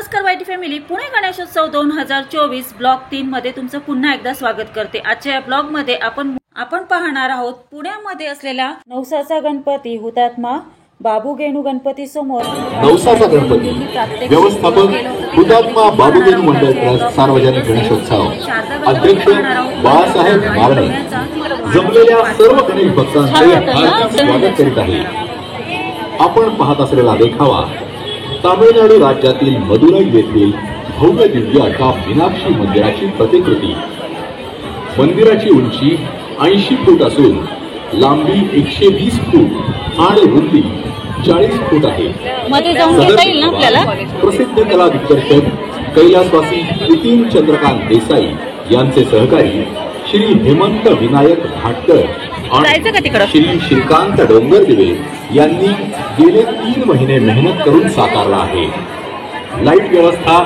नमस्कार YT family, Pune Ganeshotsav 2024 blog 3 मध्ये तुमचं पुन्हा एकदा स्वागत करते। आजच्या या ब्लॉग मध्ये आपण पाहणार आहोत पुण्यामध्ये असलेला नवसाचा गणपती हुतात्मा बाबू गेनू गणपती समोर नवसाचा गणपती व्यवस्थापक हुतात्मा बाबू गेनू मंडळ ट्रस्ट सार्वजनिक गणेशोत्सव अध्यक्ष बाळासाहेब मारणे जमलेल्या सर्व गणेश भक्तांचे हार्दिक स्वागत करीत आहे। आपण पाहत असलेला देखावा तामिळनाडू राज्यातील मदुराई येथील भव्य दिव्य अशा मीनाक्षी मंदिराची प्रतिकृती। मंदिराची उंची 80 फूट असून लांबी 120 फूट आणि रुंदी 40 फूट आहे। प्रसिद्ध कला दिग्दर्शक कैलासवासी नितीन चंद्रकांत देसाई यांचे सहकारी श्री हेमंत विनायक भाटकर आणि श्री श्रीकांत डोंगरदिवे यांनी गेले 3 महिने मेहनत करून साकारला आहे। लाईट व्यवस्था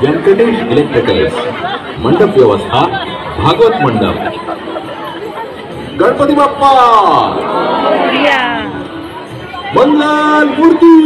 व्यंकटेश इलेक्ट्रिकल्स, मंडप व्यवस्था भागवत मंडप। गणपती बाप्पा मंगल मूर्ती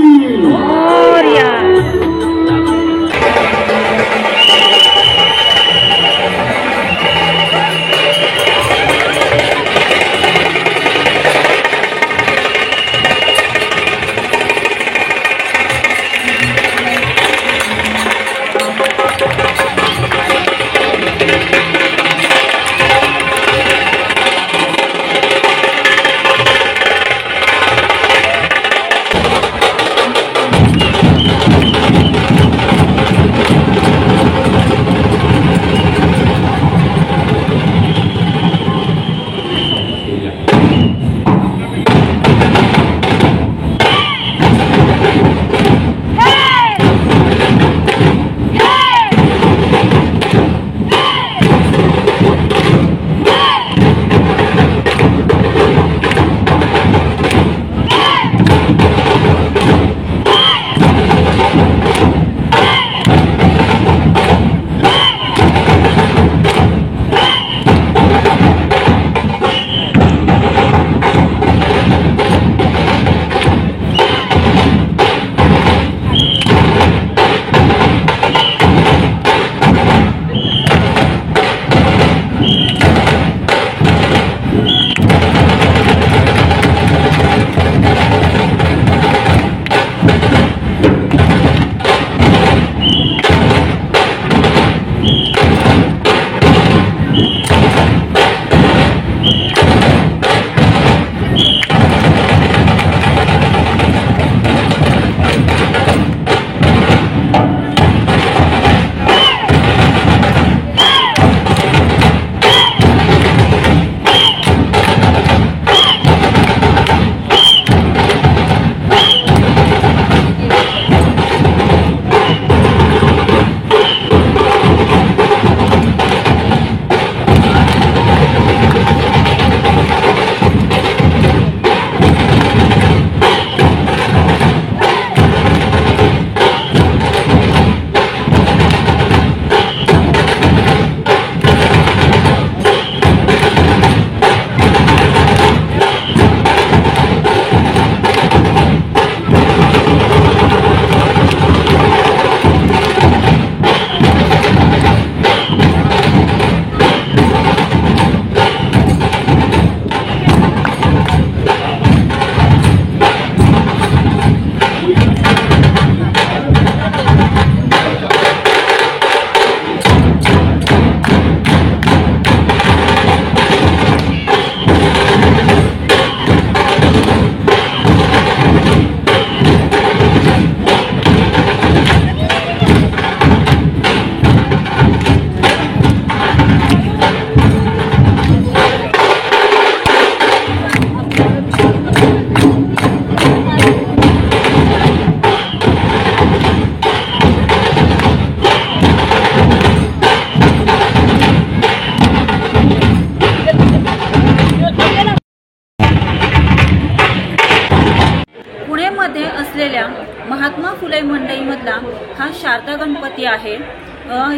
महात्मा फुले मंडईमधला हा शारदा गणपती आहे।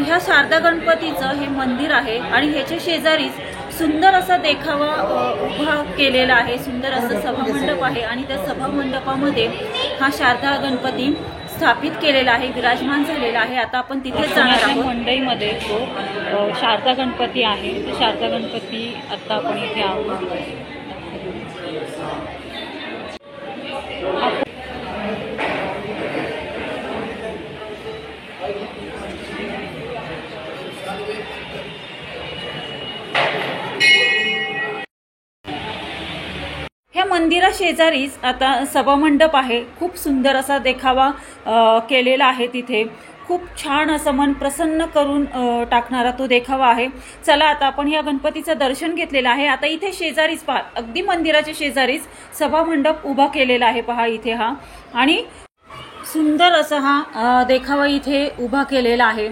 ह्या शारदा गणपतीचं हे मंदिर आहे आणि ह्याच्या शेजारीच सुंदर असा देखावा उभा केलेला आहे। सुंदर असं सभामंडप आहे आणि त्या सभामंडपामध्ये हा शारदा गणपती स्थापित केलेला आहे, विराजमान झालेला आहे। आता आपण तिथेच जाणार आहोत। मंडईमध्ये जो शारदा गणपती आहे, शारदा गणपती आता आपण इथे आहोत। ह्या मंदिरा शेजारीच आता सभामंडप आहे। खूप सुंदर असा देखावा केलेला आहे। तिथे खूप छान असं मन प्रसन्न करून टाकणारा तो देखावा आहे। चला आता आपण या गणपतीचं दर्शन घेतलेलं आहे। आता इथे शेजारीच पहा, अगदी मंदिराच्या शेजारीच सभामंडप उभा केलेला आहे। पहा इथे हा, आणि सुंदर असा हा देखावा इथे उभा केलेला आहे।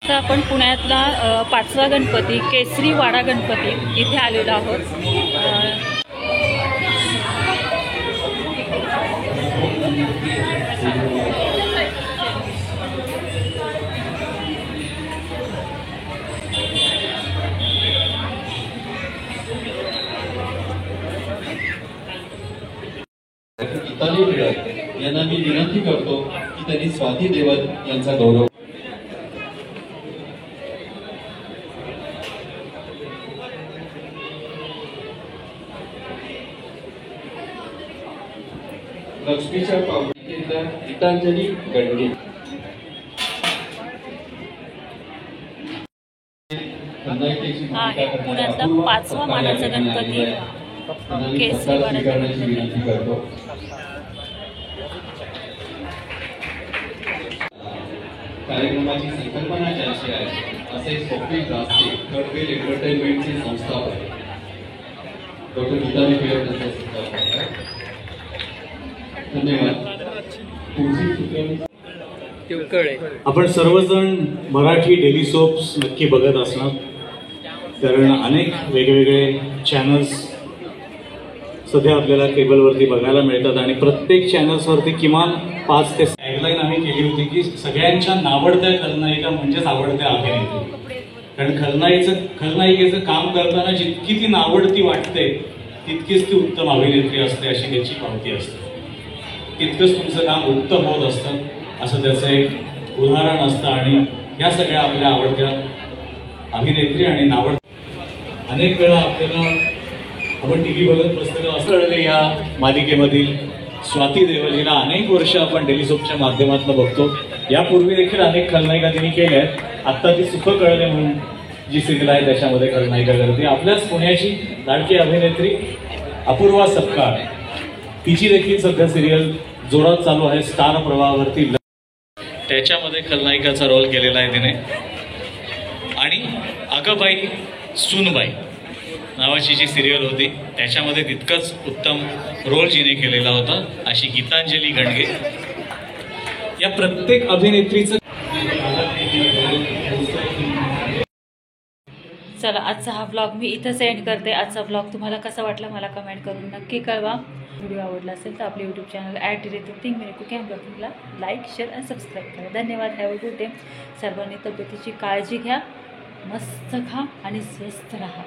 आपण पुण्यातला 5वा गणपती केसरी वाडा गणपती इथे आलेलो आहोत। यांना मी विनंती करतो की त्यांनी स्वाती देवत यांचा गौरव लक्ष्मीच्या पावतीतल्या गीतांजली गणगी पुण्यातला 5वा मानाचा गणपती केसरी वाडा करण्याची विनंती करतो। कार्यक्रमाची संकल्पना ज्यांची आहे असे स्वप्नील रास्ते कडवेल एंटरटेनमेंटचे संस्थापक डॉक्टर गीताली फिरत यांचा संकल्प आहे। धन्यवाद। आपण सर्वजण मराठी डेली सोप्स नक्की बघत असणार, कारण अनेक वेगवेगळे चॅनल्स सध्या आपल्याला केबलवरती बघायला मिळतात आणि प्रत्येक चॅनल्सवरती किमान 5 ते 6 टॅगलाईन आम्ही केली होती की सगळ्यांच्या नावडत्या खलनायिका म्हणजेच आवडत्या अभिनेत्री। कारण खलनायिकेचं काम करताना जितकी ती नावडती वाटते तितकीच ती उत्तम अभिनेत्री असते अशी त्याची पावती असते। तितकंच तुमचं काम उत्तम होत असतं, असं त्याचं एक उदाहरण असतं. आणि या सगळ्या आपल्या आवडत्या अभिनेत्री आणि नावड अनेक वेळा आपल्याला आपण टीव्ही बघत बसलेलो असं कळले या मालिकेमधील स्वाती देवलीला अनेक वर्ष आपण डेली सोपच्या माध्यमातून बघतो. यापूर्वी देखील अनेक खलनायिका तिने केल्या आहेत. आत्ता ती सुख कळले म्हणून जी सिरियल आहे त्याच्यामध्ये खलनायिका करते. आपल्याच पुण्याची लाडकी अभिनेत्री अपूर्वा सपकाळ, तिची देखील सध्या सिरियल जोरात चालू आहे स्टार प्रवाहावरती. त्याच्यामध्ये खलनायिकाचा रोल केलेला आहे तिने. आणि अगबाई सूनबाई नावाची जी सिरियल होती त्याच्यामध्ये तितकंच उत्तम रोल जिने केलेला होता, अशी गीतांजली गणगे. या प्रत्येक अभिनेत्रीचं चला, आजचा हा व्लॉग मी इथंच एंड करते. आजचा व्लॉग तुम्हाला कसा वाटला मला कमेंट करून नक्की कळवा. व्हिडिओ आवडला असेल तर आपले यूट्यूब चॅनल @थिंकमिनिकुकिंग लाईक, शेअर आणि सबस्क्राईब करा. धन्यवाद. Have a good day. सर्वांनी तब्येतीची काळजी घ्या, मस्त खा आणि स्वस्थ राहा.